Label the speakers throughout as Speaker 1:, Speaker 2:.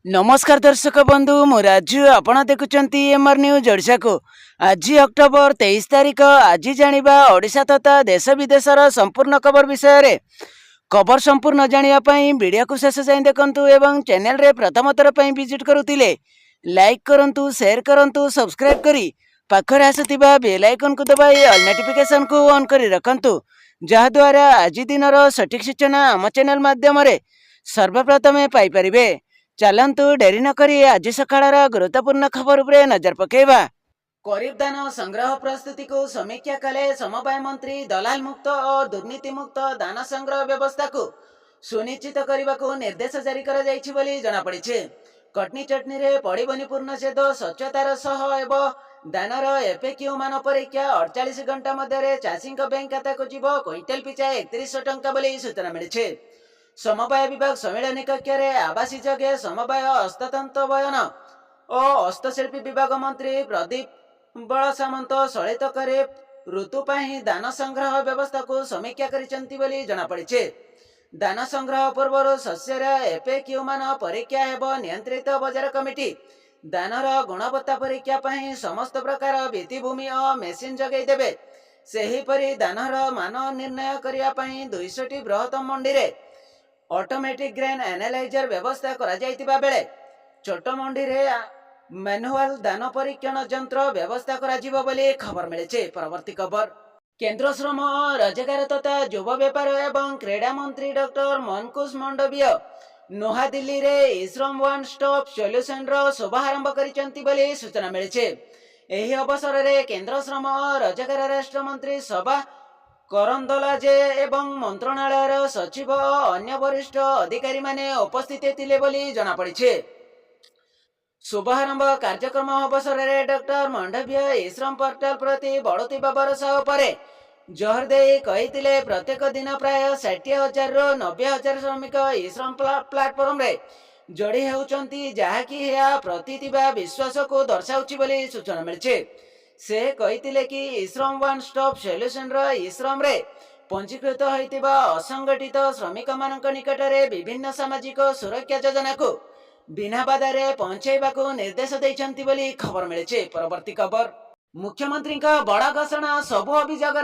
Speaker 1: नमस्कार दर्शक बंधु मु राजू आपण देखुंत एमआर न्यूज ओडिशा को। आज अक्टोबर 23 तारिख। आज जानिबा ओडिशा तथा देश विदेशर संपूर्ण खबर विषय रे। खबर संपूर्ण जानिबा वीडियो को शेष जाए देखंतु एवं चैनल रे प्रथम थर पई विजिट करुतिले लाइक करंतु, शेयर करंतु, सब्सक्राइब करी पाखरे आसुथिबा बेल आइकन को दबाई ऑल नोटिफिकेशन को ऑन करी रखंतु, जहा द्वारा आज दिनर सटीक सूचना आम चैनल माध्यम रे सर्वप्रथमे पाई परिबे। चलंतु डेरी न करी आज सकाळर गुरुत्वपूर्ण खबर उपरे नजर पकेबा। खरीफ धान संग्रह प्रस्तुति को समीक्षा कले समवाय मंत्री। दलाल मुक्त और दुर्नीति मुक्त धान संग्रह व्यवस्था को सुनिश्चित करने को निर्देश जारी करा जाइछि बोली जना पड़िछे। कटनी चटनी रे पड़िबनी पूर्णछेद स्वच्छतार सह एवं दानर एफएक्यू मान परीक्षा 48 घंटा मध्य चाषी बैंक खाता को जीव क्विंटाल पिछा 3100 टंका बोली सूचना मिली। समवाय विभाग सम्मेलन कक्ष आवासी जगह समवाय हस्ततंत्र बयन और हस्तशिल्पी विभाग मंत्री प्रदीप बल सामंत सलित करे ऋतु दान संग्रह व्यवस्था को समीक्षा करिसेंती बोली जना पड़िछे। दान संग्रह पूर्व शस्यर एफएक्यू मान परीक्षा हेब। नियंत्रित बजार कमिटी दानर गुणवत्ता परीक्षा पाई समस्त प्रकार भित्तिभूमि और मेसीन जगै देबे। सेहीपरि दानर मान निर्णय करिया पाई 200 बृहत्तम मंडी रे ऑटोमेटिक ग्रेन एनालाइजर व्यवस्था करा जाइतिबा बेले छोट मंडी रे मैनुअल दान परीक्षण यंत्र व्यवस्था करा जिवो बोली खबर मिले। परवर्ती खबर। केंद्र श्रम और रोजगार तथा युवा व्यापार एवं क्रीड़ा मंत्री डॉक्टर मनकुश मांडवीय नुआदिल्ली रे श्रम वन स्टॉप सॉल्यूशन रो शुभारंभ करिसेंती बोली सूचना मिले। एही अवसर रे केंद्र श्रम और रोजगार राष्ट्र मंत्री सभा करंदलाजे एवं मंत्रणालय सचिव और अन्य वरिष्ठ अधिकारी माने उपस्थित थिले बोली जना पड़िछे। शुभारंभ कार्यक्रम अवसर रे डॉक्टर मांडवीय श्रम पोर्टल प्रति बढ़ुथिबा भरोसा उपरे जोर दे कहिथिले प्रत्येक दिन प्राय 60,000 रो 90,000 श्रमिक श्रम प्लाटफॉर्म रे जोड़ी होउचंती, जहाँकि यह प्रतिथिबा विश्वास को दर्शाउछि बोली सूचना मिले। से कहिथिले कि श्रम वन स्टॉप सॉल्यूशन रो श्रम रे पंजीकृत होइतिबा असंगठित श्रमिक मानक निकट रे विभिन्न सामाजिक सुरक्षा योजना को बिना बाधारे पहुंचाइबा को निर्देश दैछंती बोली खबर मिले। परवर्ती खबर। मुख्यमंत्री का बड़ा घोषणा सबु अभियोग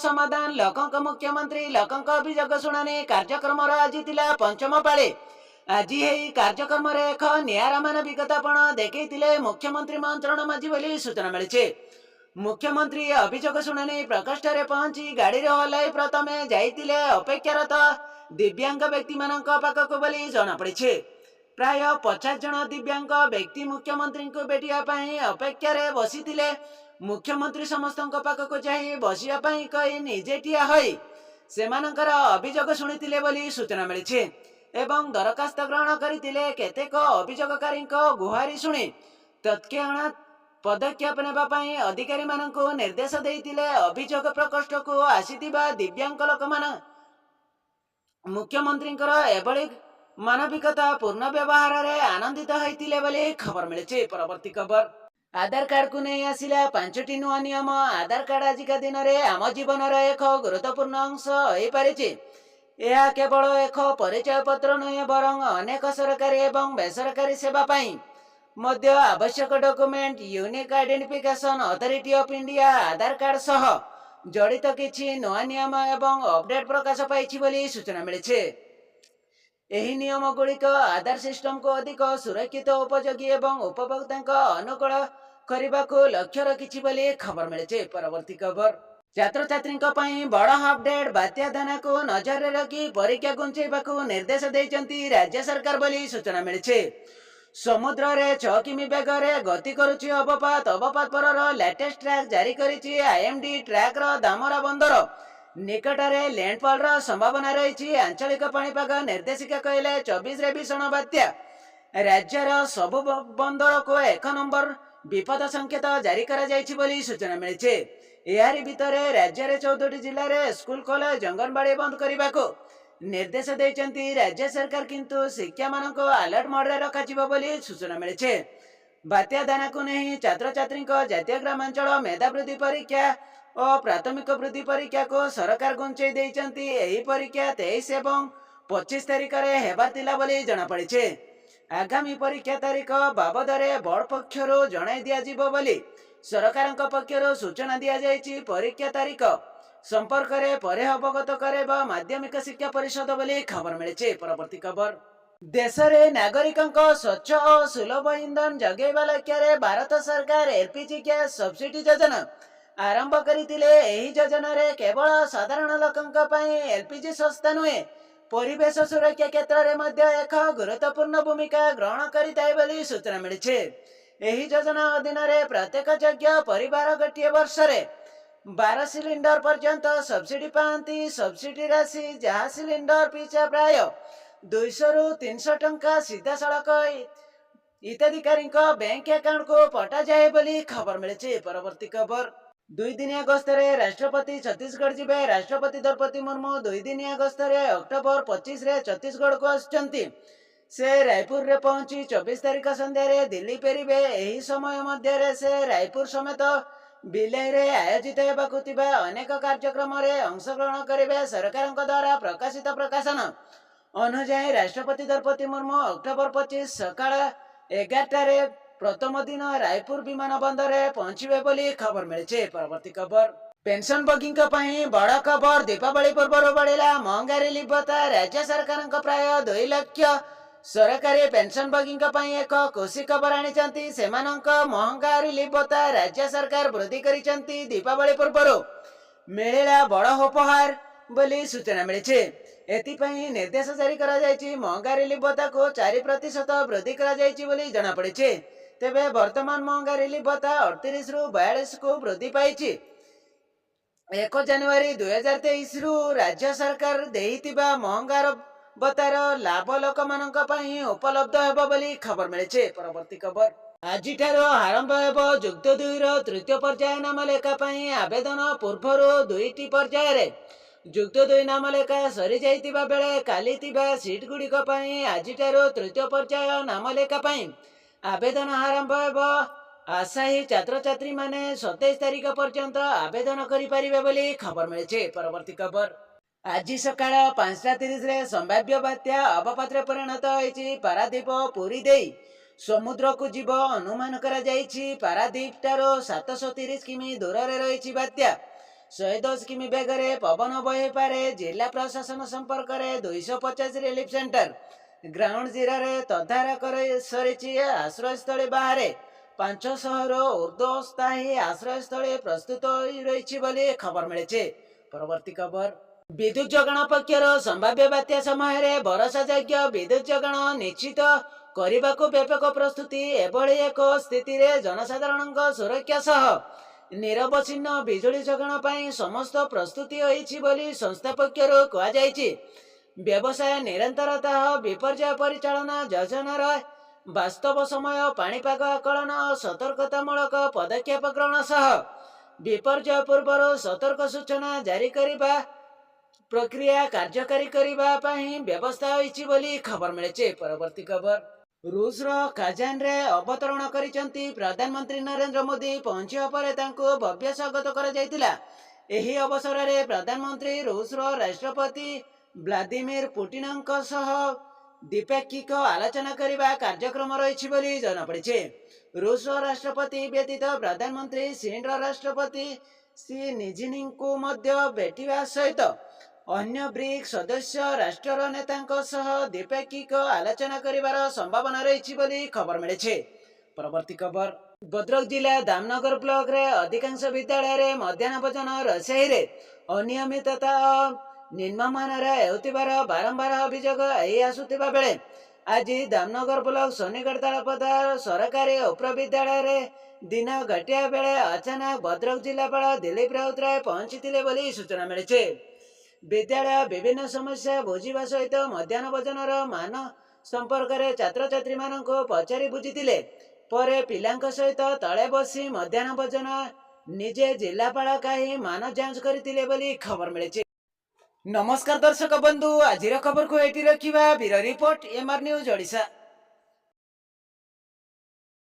Speaker 1: समाधान। लोकंक मुख्यमंत्री लोकंक अभियोग शुणानी कार्यक्रम आज थिला पंचम पाळे। आज यही कार्यक्रम रे एक नियारा मानविकतापण देखैथिले मुख्यमंत्री मंत्रण माझी बोली सूचना मिले। मुख्यमंत्री अभियोग शुणानी प्रकोष्ठ रे पहुंची गाड़ी रे हलाई प्रथमे जाइतिले अपेक्षारत दिव्यांग व्यक्ति मानक पाखक बोली जना पड़िछे। प्राय 50 जन दिव्यांग व्यक्ति मुख्यमंत्री को भेटिया पाई अपेक्षा रे बसितिले। मुख्यमंत्री समस्तक पाखक जाई बसिया पाई कहि निजे ठिया होई सेमानकर अभियोग शुणितिले बोली सूचना मिली एवं दरखास्त ग्रहण करथिले। केतेक अभियोगकारी गुहारी शुणी तत्क्षणात पदक्षेप नेबा पाई अधिकारी माननको निर्देश देइतिले। अभियोग प्रकोष्ठ को आसीथिबा दिव्यांग लोक मान मुख्यमंत्री एभली मानविकता पूर्ण व्यवहार रे आनंदित होइतिले बोली खबर मिले। परवर्ती खबर। आधार कार्ड को नहीं आसिला 5टी नुआ नियम। आधार कार्ड आजिका दिन में आम जीवन एक गुरुत्वपूर्ण अंश हो पारिछि। यह केवल एक परिचय पत्र नुहे बरं अनेक सरकारी एवं बेसरकारी सेवा पाई मध्य आवश्यक document unique identification authority of India Aadhaar card सह जड़ित किछि नुआ नियम एवं अपडेट प्रकाश पाइछि बोली सूचना मिले। एही नियम गुड़िक आधार सिस्टम को अधिक सुरक्षित उपयोगी एवं उपभोक्ता अनुकूल करने को लक्ष्य रखी बोली खबर मिले। परवर्ती खबर। छात्र छात्री बड़ अपडेट। बात्या दाना को नजर रखी परीक्षा घुंचेबा को निर्देश देइचंती राज्य सरकार बोली सूचना मिले। समुद्र रे 6 किमी बेग रे गति करुछि अवपात। अवपात पर लेटेस्ट ट्रैक जारी करिछि आईएमडी। ट्रैक रो दामरा बंदर निकट में लैंडफॉल रो संभावना रही। आंचलिक पाणीपाग निर्देशिका कहले 24 रे भीषण बात्या राज्यर सबु बंदर को 1 नंबर विपद संकेत जारी करा जाइछि बोली सूचना मिले। यारी भितरे राज्य रे 14टी जिल्ला रे स्कूल कॉलेज अंगनवाड़ी बंद करने को निर्देश देइचंती राज्य सरकार, किंतु शिक्षा मानक अलर्ट मोड रे रखाजिबो बोली सूचना मिले। बात्या दाना को नहीं छात्र छात्री जातीय ग्रामांचल मेधावृद्धि परीक्षा और प्राथमिक वृद्धि परीक्षा को सरकार घुंचई देइचंती। एही परीक्षा 23 एवं 25 तारिख रे हेबार तिला बोली जना पड़िछे। आगामी परीक्षा तारीख बाबदरे बोर्ड पक्षरु जणाई दियाजिबो बोली सरकारक पक्षरु सूचना दिया जायछि। परीक्षा तारीख संपर्क में परे अवगत कराइबा माध्यमिक शिक्षा परिषद बोली खबर मिली। परवर्ती खबर देश में नागरिकों स्वच्छ और सुलभ इंधन जगैबा लक्ष्य भारत सरकार एलपीजी गैस सब्सिडी योजना आरंभ करथिले। एही योजना रे केवल साधारण लोकंक पई एलपीजी सस्ता नुहे परिवेश सुरक्षा क्षेत्र में मध्य एक गुरुत्वपूर्ण भूमिका ग्रहण करिताय बोली सूचना मिली। एही योजना अधीन रे प्रत्येक योग्य परिवार गोटे वर्ष रे 12 सिलिंडर पर्यंत सब्सिडी पाती। सब्सिडी राशि जहाँ सिलिंडर पिछा प्राय 200 रु 300 टंका सीधा सड़क हिताधिकारी बैंक अकाउंट को पटा जाए बोली खबर मिली। परवर्ती खबर 2 दिनिया गस्तरे राष्ट्रपति छत्तीसगढ़ जिबे। राष्ट्रपति द्रौपदी मुर्मू 2 दिनिया गस्तरे अक्टोबर 25 रे छत्तीसगढ़ को आसुचंती। से रायपुर रे पहुंची 24 तारीख संध्या रे दिल्ली फेरिबे। एही समय मध्य रे से रायपुर समेत बिलाई रे आयोजित हेबाकु थिबा अनेक कार्यक्रम रे अंशग्रहण करिबे। सरकार द्वारा प्रकाशित प्रकाशन अनुसार राष्ट्रपति द्रौपदी मुर्मू अक्टोबर 25 सकाळ 11 रे प्रथम दिन रायपुर विमान बंदर रे पहुंचबे बोली खबर मिली। परवर्ती खबर पेंशन भोगी बड़ खबर दीपावली पूर्व बढ़ला महंगा रिलीफ भत्ता। राज्य सरकार प्राय 2 लाख सरकारी पेंशन भोगी एक खुशी खबर आनी सेमानंक महंगा रिलीफ भत्ता राज्य सरकार वृद्धि करिसेंती। दीपावली पूर्व मिलला बड़ उपहार बोली सूचना मिली। एथिपाई निर्देश जारी करा जायछि। महंगा रिलीफ भत्ता को 4% वृद्धि करा जायछि बोली जना पड़िछि। तेबे वर्तमान महंगा रिलीफ भत्ता 38 रु 42 को वृद्धि पाइछि। 1 जनवरी 2023 रु राज्य सरकार देहितिबा महंगार भत्तार लाभ लोक मानक पई उपलब्ध हेबो बोली खबर मिली। परवर्ती खबर आज आरंभ हेबो युक्त 2 रो तृतीय पर्याय नामलेखा पई आवेदन। पूर्वरु 2टी पर्याय रे युक्त 2 नामलेखा सरी जाइतिबा बेले काली थिबा सीट गुड़िक पई आज तृतीय पर्याय नामलेखा पई आवेदन आरंभ हेबो। आशायी छात्र छात्री माने 27 तारीख पर्यंत आवेदन करि परिबे बोली खबर मिली। परवर्ती खबर आज सकाळ 5:30 रे संभाव्य बात्या अवपात्र परिणत होइछि। पारादीप पुरी देई समुद्र को जीव अनुमान करा जाइछि। पारादीप टारो 730 किमी दूर रे रहिछि बात्या। 110 किमी बेगरे पवन बहे पारे। जिला प्रशासन संपर्क रे 250 रिलीफ सेंटर ग्राउंड जीरो रे तदारक सरिछि। आश्रयस्थली बाहर 500 रो ऊर्ध्व स्थायी आश्रयस्थली प्रस्तुत रही बोली खबर मिली। परवर्ती खबर विद्युत जगण पक्षर संभाव्य बात्या समय भरोसा योग्य विद्युत जगण निश्चित करने को व्यापक प्रस्तुति। एभली एक स्थिति रे जनसाधारण सुरक्षा सह निरवच्छिन्न बिजुली जगण पाई समस्त प्रस्तुति होइछि बोली संस्था पक्षर कहुଯାଇଛି। व्यवसाय निरंतरता विपर्यय परिचालना योजनार वास्तव समय पाणीपाग आकलन सतर्कतामूलक पदक्षेप ग्रहण सह विपर्यय पूर्व सतर्क सूचना जारी करने प्रक्रिया कार्यकारी करने व्यवस्था होइछि बोली खबर मिली। परवर्ती खबर रूस काजान रे अवतरण करिसेंती प्रधानमंत्री नरेंद्र मोदी। पहुंचिया पर तांको भव्य स्वागत करा जायतिला। एही अवसर रे प्रधानमंत्री रूस राष्ट्रपति व्लादिमीर पुटिनक सह द्विपाक्षिक आलोचना करने कार्यक्रम रही बोली जना पड़ी। रूस राष्ट्रपति व्यतीत प्रधानमंत्री चीन राष्ट्रपति सी निजिनिंग को मध्य भेटिबा सहित अन्य ब्रिक्स सदस्य राष्ट्र नेता सह द्विपाक्षिक आलोचना करिवार संभावना रही बोली खबर मिली। परवर्ती खबर भद्रक जिला दामनगर ब्लॉक रे अधिकांश विद्यालय रे मध्याह्न भोजन रोषेई रे अनियमितता निम्नमान हेउतिबार बारंबार अभियोग आई आसुथिबा बेले आज दामनगर ब्लॉक सोनीगढ़ तालपदार सरकारी उप्र विद्यालय रे दिन घटिया बेले अचानक भद्रक जिलापाल दिलीप राउतराय पहुंची बोली सूचना मिली। विद्यालय विभिन्न समस्या बुझा सहित मध्याह्न भोजन मान संपर्क में छात्र छात्री मान पचारि बुझीथिले। परे पिलांक सहित तले बसी मध्याह्न भोजन निजे जिलापाल कही मान जांच करथिले बोली खबर मिली। नमस्कार दर्शक बंधु, आज खबर को एटी रखिबा bureau report MR news Odisha.